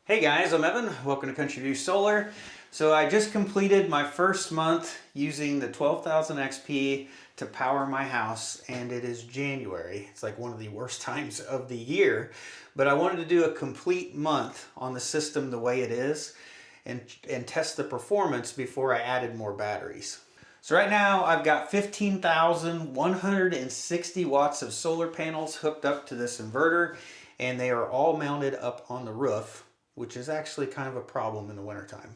Hey guys, I'm Evan. Welcome to Country View Solar. So I just completed my first month using the 12,000 XP to power my house, and it is January. It's like one of the worst times of the year, but I wanted to do a complete month on the system the way it is and test the performance before I added more batteries. So right now I've got 15,160 watts of solar panels hooked up to this inverter, and they are all mounted up on the roof, which is actually kind of a problem in the wintertime.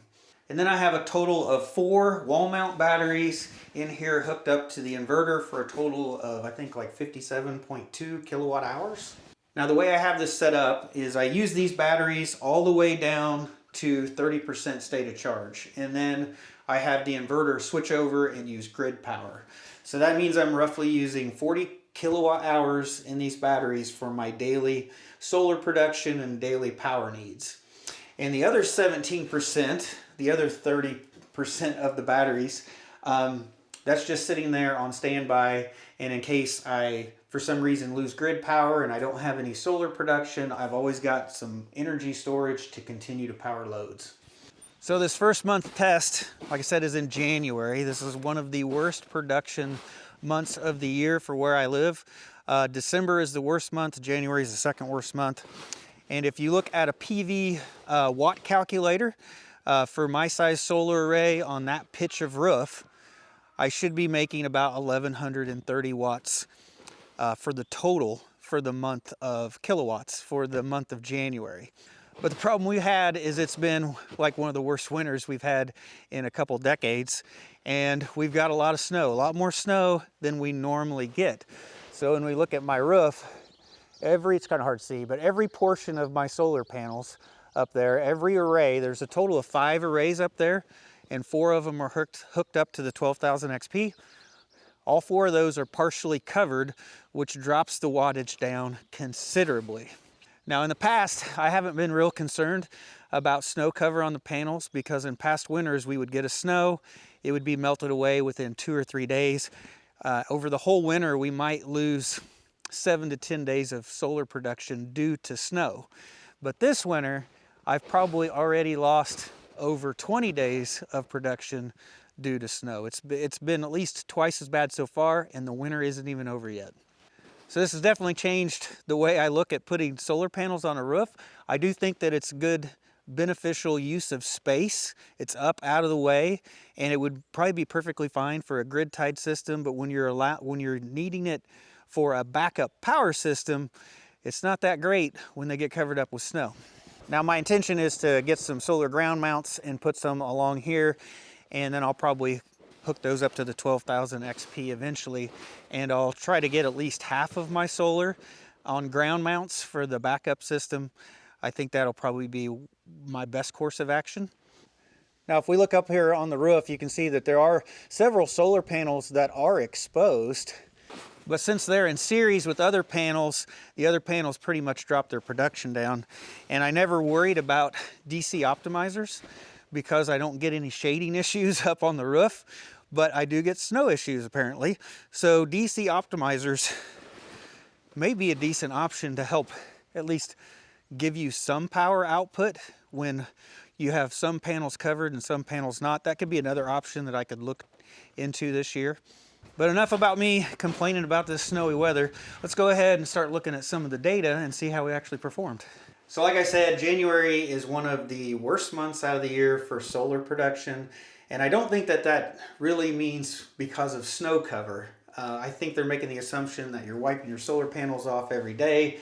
And then I have a total of 4 wall mount batteries in here hooked up to the inverter for a total of, I think, like 57.2 kilowatt hours. Now the way I have this set up is I use these batteries all the way down to 30% state of charge. And then I have the inverter switch over and use grid power. So that means I'm roughly using 40 kilowatt hours in these batteries for my daily solar production and daily power needs. And the other 17%, the other 30% of the batteries, that's just sitting there on standby. And in case I, for some reason, lose grid power and I don't have any solar production, I've always got some energy storage to continue to power loads. So this first month test, like I said, is in January. This is one of the worst production months of the year for where I live. December is the worst month. January is the second worst month. And if you look at a PV watt calculator for my size solar array on that pitch of roof, I should be making about 1,130 watts for the total for the month of kilowatts for the month of January. But the problem we had is it's been like one of the worst winters we've had in a couple decades, and we've got a lot of snow, a lot more snow than we normally get. So when we look at my roof, it's kind of hard to see, but every portion of my solar panels up there, every array, there's a total of 5 arrays up there, and 4 of them are hooked up to the 12,000 XP. All 4 of those are partially covered, which drops the wattage down considerably. Now in the past, I haven't been real concerned about snow cover on the panels because in past winters we would get a snow, it would be melted away within 2 or 3 days. Over the whole winter, we might lose 7 to 10 days of solar production due to snow. But this winter, I've probably already lost over 20 days of production due to snow. It's been at least twice as bad so far, and the winter isn't even over yet. So this has definitely changed the way I look at putting solar panels on a roof. I do think that it's good, beneficial use of space. It's up out of the way, and it would probably be perfectly fine for a grid-tied system, but when you're needing it for a backup power system, it's not that great when they get covered up with snow. Now my intention is to get some solar ground mounts and put some along here, and then I'll probably hook those up to the 12,000 XP eventually, and I'll try to get at least half of my solar on ground mounts for the backup system. I think that'll probably be my best course of action. Now if we look up here on the roof, you can see that there are several solar panels that are exposed. But since they're in series with other panels, the other panels pretty much drop their production down. And I never worried about DC optimizers because I don't get any shading issues up on the roof, but I do get snow issues apparently. So DC optimizers may be a decent option to help at least give you some power output when you have some panels covered and some panels not. That could be another option that I could look into this year. But enough about me complaining about this snowy weather. Let's go ahead and start looking at some of the data and see how we actually performed. So like I said, January is one of the worst months out of the year for solar production. And I don't think that that really means because of snow cover. I think they're making the assumption that you're wiping your solar panels off every day.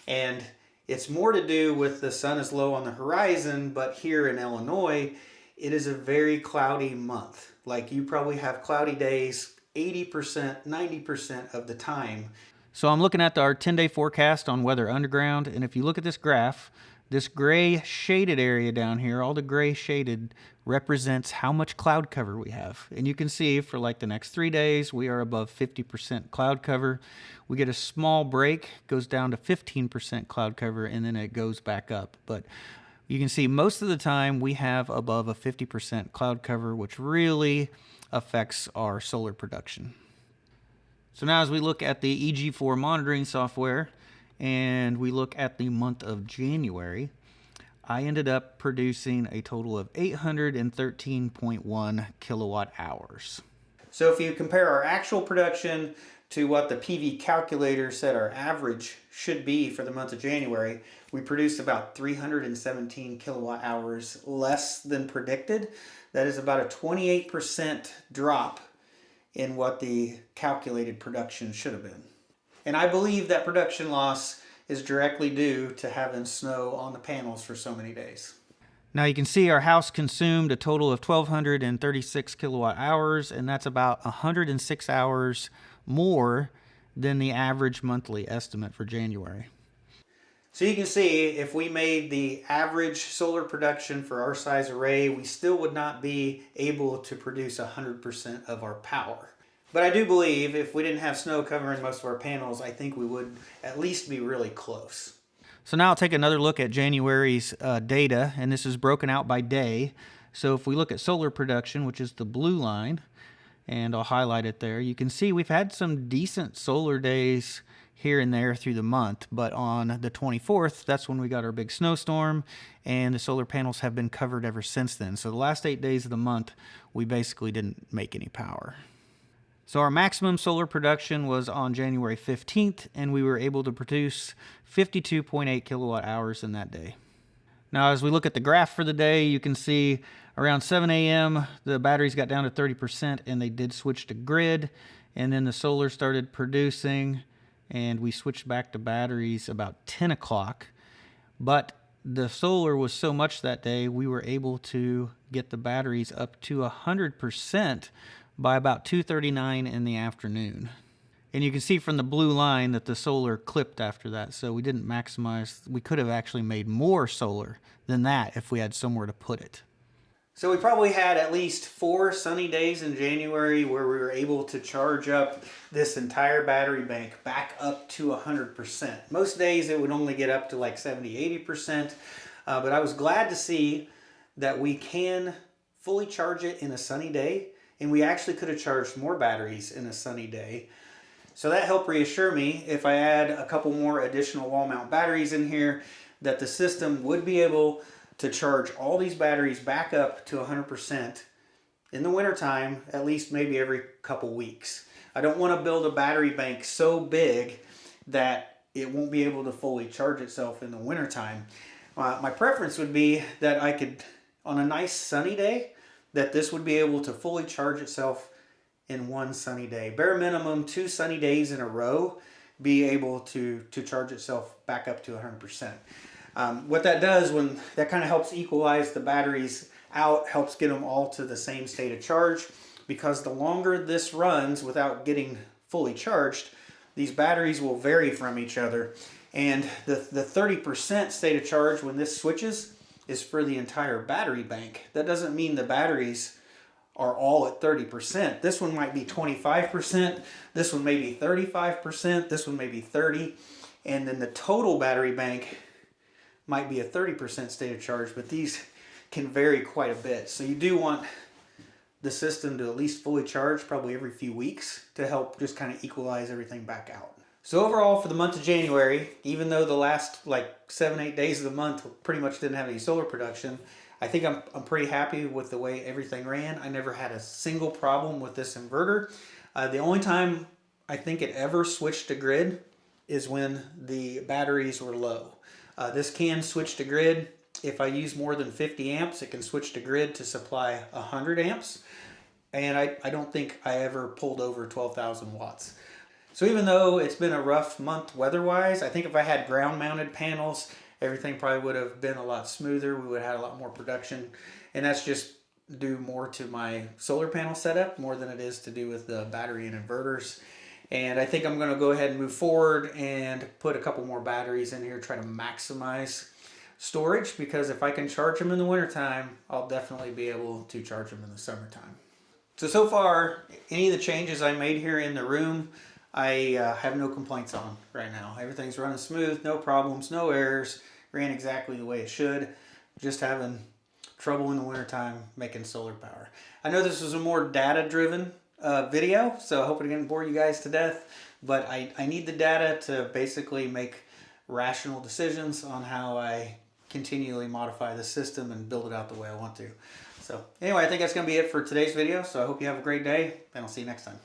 And it's more to do with the sun is low on the horizon, but here in Illinois, it is a very cloudy month. Like you probably have cloudy days 80%, 90% of the time. So I'm looking at our 10-day forecast on Weather Underground, and if you look at this graph, this gray shaded area down here, all the gray shaded represents how much cloud cover we have. And you can see for like the next 3 days, we are above 50% cloud cover. We get a small break, goes down to 15% cloud cover, and then it goes back up. But you can see most of the time we have above a 50% cloud cover, which really affects our solar production. So now as we look at the EG4 monitoring software and we look at the month of January, I ended up producing a total of 813.1 kilowatt hours. So if you compare our actual production to what the PV calculator said our average should be for the month of January, we produced about 317 kilowatt hours less than predicted. That is about a 28% drop in what the calculated production should have been. And I believe that production loss is directly due to having snow on the panels for so many days. Now you can see our house consumed a total of 1,236 kilowatt hours, and that's about 106 hours more than the average monthly estimate for January. So you can see if we made the average solar production for our size array, we still would not be able to produce 100% of our power. But I do believe if we didn't have snow covering most of our panels, I think we would at least be really close. So now I'll take another look at January's data, and this is broken out by day. So if we look at solar production, which is the blue line, and I'll highlight it there, you can see we've had some decent solar days here and there through the month, but on the 24th, that's when we got our big snowstorm, and the solar panels have been covered ever since then. So the last 8 days of the month, we basically didn't make any power. So our maximum solar production was on January 15th, and we were able to produce 52.8 kilowatt hours in that day. Now, as we look at the graph for the day, you can see around 7 a.m., the batteries got down to 30%, and they did switch to grid, and then the solar started producing, and we switched back to batteries about 10 o'clock. But the solar was so much that day, we were able to get the batteries up to 100% by about 2:39 in the afternoon. And you can see from the blue line that the solar clipped after that, so we didn't maximize. We could have actually made more solar than that if we had somewhere to put it. So we probably had at least 4 sunny days in January where we were able to charge up this entire battery bank back up to 100%. Most days it would only get up to like 70-80%, but I was glad to see that we can fully charge it in a sunny day, and we actually could have charged more batteries in a sunny day. So that helped reassure me if I add a couple more additional wall mount batteries in here that the system would be able to charge all these batteries back up to 100% in the wintertime, at least maybe every couple weeks. I don't want to build a battery bank so big that it won't be able to fully charge itself in the wintertime. My preference would be that I could, on a nice sunny day, that this would be able to fully charge itself in one sunny day. Bare minimum 2 sunny days in a row, be able to charge itself back up to 100%. What that does, when that kind of helps equalize the batteries out, helps get them all to the same state of charge, because the longer this runs without getting fully charged, these batteries will vary from each other. And the 30% state of charge when this switches is for the entire battery bank. That doesn't mean the batteries are all at 30%. This one might be 25%, this one may be 35%, this one may be 30%, and then the total battery bank might be a 30% state of charge, but these can vary quite a bit. So you do want the system to at least fully charge probably every few weeks to help just kind of equalize everything back out. So overall, for the month of January, even though the last like 7-8 days of the month pretty much didn't have any solar production, I think I'm pretty happy with the way everything ran. I never had a single problem with this inverter. The only time I think it ever switched to grid is when the batteries were low. This can switch to grid. If I use more than 50 amps, it can switch to grid to supply 100 amps. And I don't think I ever pulled over 12,000 watts. So even though it's been a rough month weather-wise, I think if I had ground-mounted panels, everything probably would have been a lot smoother. We would have had a lot more production. And that's just due more to my solar panel setup more than it is to do with the battery and inverters. And I think I'm going to go ahead and move forward and put a couple more batteries in here, try to maximize storage, because if I can charge them in the wintertime, I'll definitely be able to charge them in the summertime. So far, any of the changes I made here in the room, I have no complaints on right now. Everything's running smooth, no problems, no errors, ran exactly the way it should. Just having trouble in the wintertime making solar power. I know this was a more data-driven video, so I hope it didn't bore you guys to death, but I need the data to basically make rational decisions on how I continually modify the system and build it out the way I want to. So anyway, I think that's going to be it for today's video. So I hope you have a great day, and I'll see you next time.